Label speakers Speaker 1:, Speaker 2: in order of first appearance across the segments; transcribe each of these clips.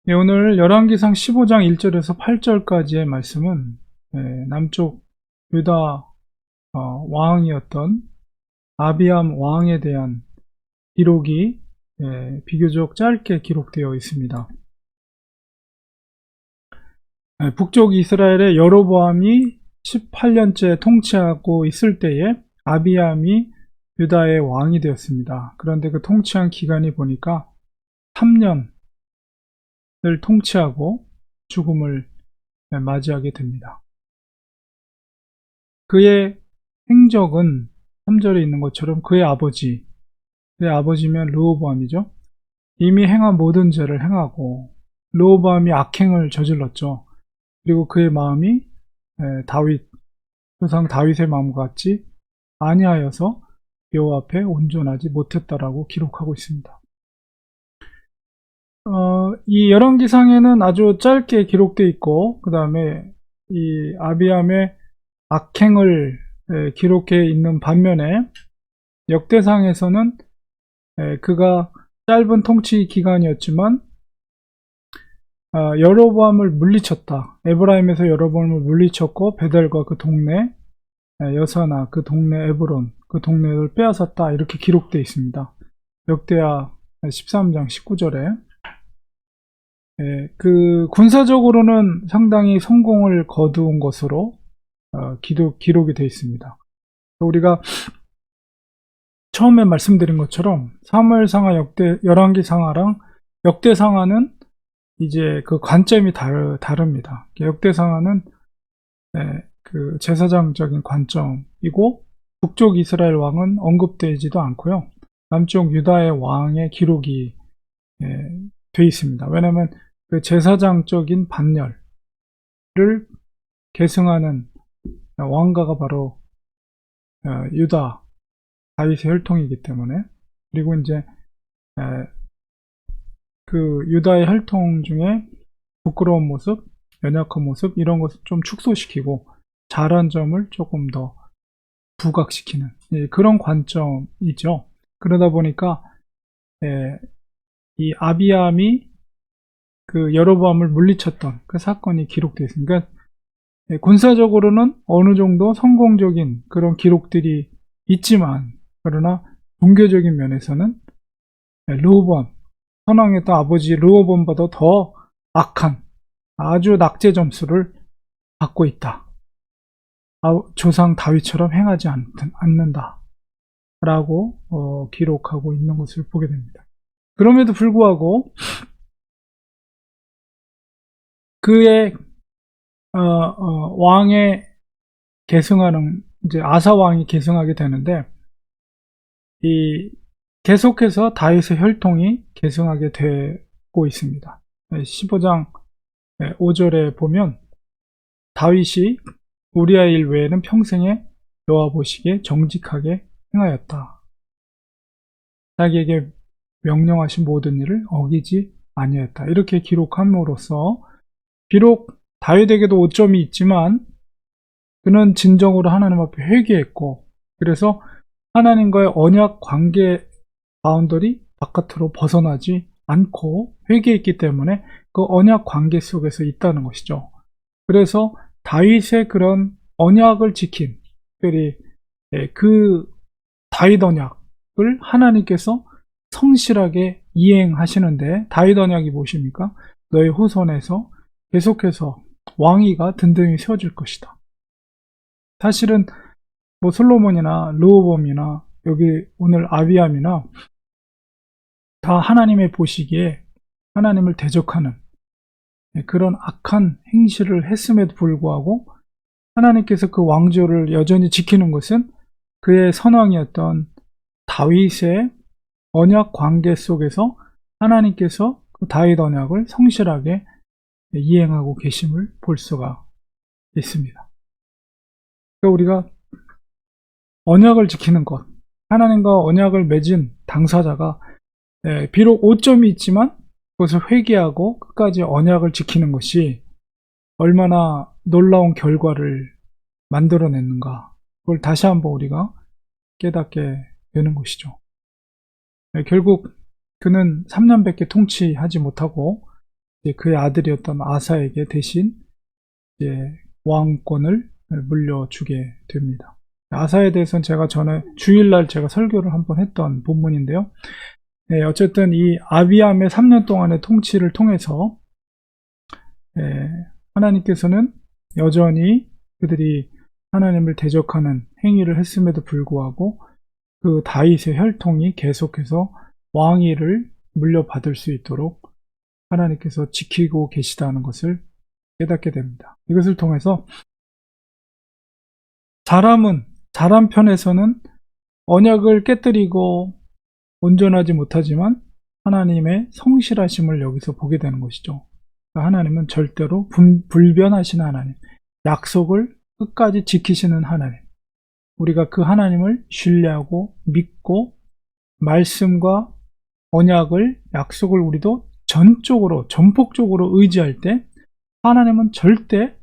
Speaker 1: 네, 오늘 열왕기상 15장 1절에서 8절까지의 말씀은 남쪽 유다 왕이었던 아비암 왕에 대한 기록이 비교적 짧게 기록되어 있습니다. 북쪽 이스라엘의 여로보암이 18년째 통치하고 있을 때에 아비암이 유다의 왕이 되었습니다. 그런데 그 통치한 기간이 보니까 3년을 통치하고 죽음을 맞이하게 됩니다. 그의 행적은 3절에 있는 것처럼 그의 아버지면 르호보암이죠. 이미 행한 모든 죄를 행하고 르호보암이 악행을 저질렀죠. 그리고 그의 마음이 조상 다윗의 마음과 같이 아니하여서 여호와 앞에 온전하지 못했다라고 기록하고 있습니다. 이 열왕기상에는 아주 짧게 기록되어 있고, 그 다음에 이 아비암의 악행을 기록해 있는 반면에 역대상에서는 그가 짧은 통치 기간이었지만 여로보암을 물리쳤다. 에브라임에서 여로보암을 물리쳤고 베델과 그 동네 여사나 그 동네 에브론 그 동네를 빼앗았다. 이렇게 기록되어 있습니다. 역대하 13장 19절에 그 군사적으로는 상당히 성공을 거두은 것으로 기록이 되어 있습니다. 우리가 처음에 말씀드린 것처럼 사무엘상하 열왕기상하랑 역대상하는 이제 그 관점이 다릅니다. 역대상하는 그 제사장적인 관점이고 북쪽 이스라엘 왕은 언급되지도 않고요. 남쪽 유다의 왕의 기록이 되어 있습니다. 왜냐하면 그 제사장적인 반열을 계승하는 왕가가 바로 유다 다윗의 혈통이기 때문에, 그리고 이제 그 유다의 혈통 중에 부끄러운 모습, 연약한 모습 이런 것을 좀 축소시키고 잘한 점을 조금 더 부각시키는 그런 관점이죠. 그러다 보니까 이 아비암이 그 여로보암을 물리쳤던 그 사건이 기록되어 있습니다. 그러니까 군사적으로는 어느 정도 성공적인 그런 기록들이 있지만, 그러나 종교적인 면에서는 르호보암, 선왕했던 아버지 르호보암보다 더 악한 아주 낙제 점수를 받고 있다. 조상 다윗처럼 행하지 않는다 라고 기록하고 있는 것을 보게 됩니다. 그럼에도 불구하고 그의 왕의 계승하는 이제 아사 왕이 계승하게 되는데, 이 계속해서 다윗의 혈통이 계승하게 되고 있습니다. 15장 5절에 보면 다윗이 우리아의 일 외에는 평생에 여호와 보시기에 정직하게 행하였다. 자기에게 명령하신 모든 일을 어기지 아니하였다. 이렇게 기록함으로써 비록 다윗에게도 오점이 있지만 그는 진정으로 하나님 앞에 회개했고, 그래서 하나님과의 언약 관계 바운더리 바깥으로 벗어나지 않고 회개했기 때문에 그 언약 관계 속에서 있다는 것이죠. 그래서 다윗의 그런 언약을 지킨, 특별히 그 다윗 언약을 하나님께서 성실하게 이행하시는데, 다윗 언약이 무엇입니까? 너의 후손에서 계속해서 왕위가 든든히 세워질 것이다. 사실은 뭐 솔로몬이나 르호보암이나 여기 오늘 아비암이나 다 하나님의 보시기에 하나님을 대적하는 그런 악한 행실을 했음에도 불구하고 하나님께서 그 왕조를 여전히 지키는 것은 그의 선왕이었던 다윗의 언약 관계 속에서 하나님께서 그 다윗 언약을 성실하게 이행하고 계심을 볼 수가 있습니다. 그러니까 우리가 언약을 지키는 것, 하나님과 언약을 맺은 당사자가 비록 오점이 있지만 그것을 회개하고 끝까지 언약을 지키는 것이 얼마나 놀라운 결과를 만들어냈는가, 그걸 다시 한번 우리가 깨닫게 되는 것이죠. 결국 그는 3년밖에 통치하지 못하고 이제 그의 아들이었던 아사에게 대신 이제 왕권을 물려주게 됩니다. 아사에 대해서는 제가 전에 주일날 제가 설교를 한번 했던 본문인데요. 네, 어쨌든 이 아비암의 3년 동안의 통치를 통해서 하나님께서는 여전히 그들이 하나님을 대적하는 행위를 했음에도 불구하고 그 다윗의 혈통이 계속해서 왕위를 물려받을 수 있도록 하나님께서 지키고 계시다는 것을 깨닫게 됩니다. 이것을 통해서 사람 편에서는 언약을 깨뜨리고 온전하지 못하지만 하나님의 성실하심을 여기서 보게 되는 것이죠. 하나님은 절대로 불변하시는 하나님, 약속을 끝까지 지키시는 하나님, 우리가 그 하나님을 신뢰하고 믿고 말씀과 언약을, 약속을 우리도 전폭적으로 의지할 때 하나님은 절대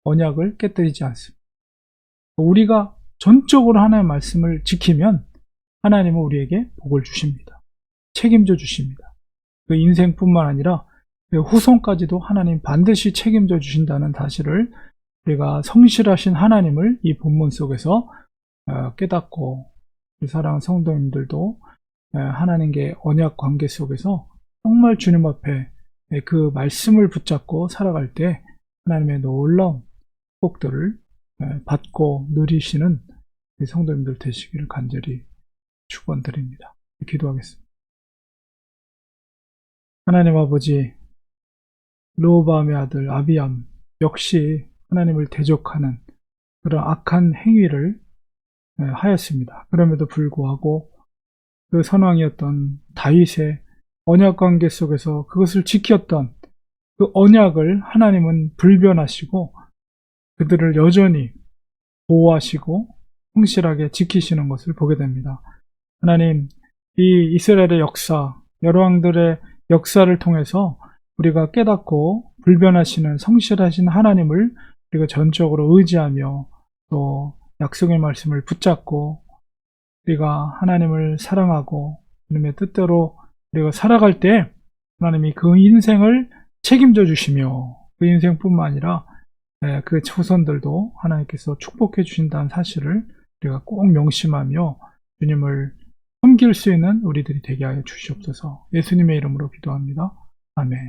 Speaker 1: 언약을 깨뜨리지 않습니다. 우리가 전적으로 하나님의 말씀을 지키면 하나님은 우리에게 복을 주십니다. 책임져 주십니다. 그 인생뿐만 아니라 후손까지도 하나님 반드시 책임져 주신다는 사실을 우리가 성실하신 하나님을 이 본문 속에서 깨닫고, 사랑하는 성도님들도 하나님께 언약 관계 속에서 정말 주님 앞에 그 말씀을 붙잡고 살아갈 때 하나님의 놀라운 복들을 받고 누리시는 성도님들 되시기를 간절히 축원드립니다. 기도하겠습니다. 하나님 아버지, 르호보암의 아들 아비암 역시 하나님을 대적하는 그런 악한 행위를 하였습니다. 그럼에도 불구하고 그 선왕이었던 다윗의 언약 관계 속에서 그것을 지켰던 그 언약을 하나님은 불변하시고 그들을 여전히 보호하시고 성실하게 지키시는 것을 보게 됩니다. 하나님, 이 이스라엘의 역사, 여러 왕들의 역사를 통해서 우리가 깨닫고 불변하시는 성실하신 하나님을 우리가 전적으로 의지하며 또 약속의 말씀을 붙잡고 우리가 하나님을 사랑하고 하나님의 뜻대로 우리가 살아갈 때 하나님이 그 인생을 책임져 주시며 그 인생뿐만 아니라 그 후손들도 하나님께서 축복해 주신다는 사실을 우리가 꼭 명심하며 주님을 섬길 수 있는 우리들이 되게 하여 주시옵소서. 예수님의 이름으로 기도합니다. 아멘.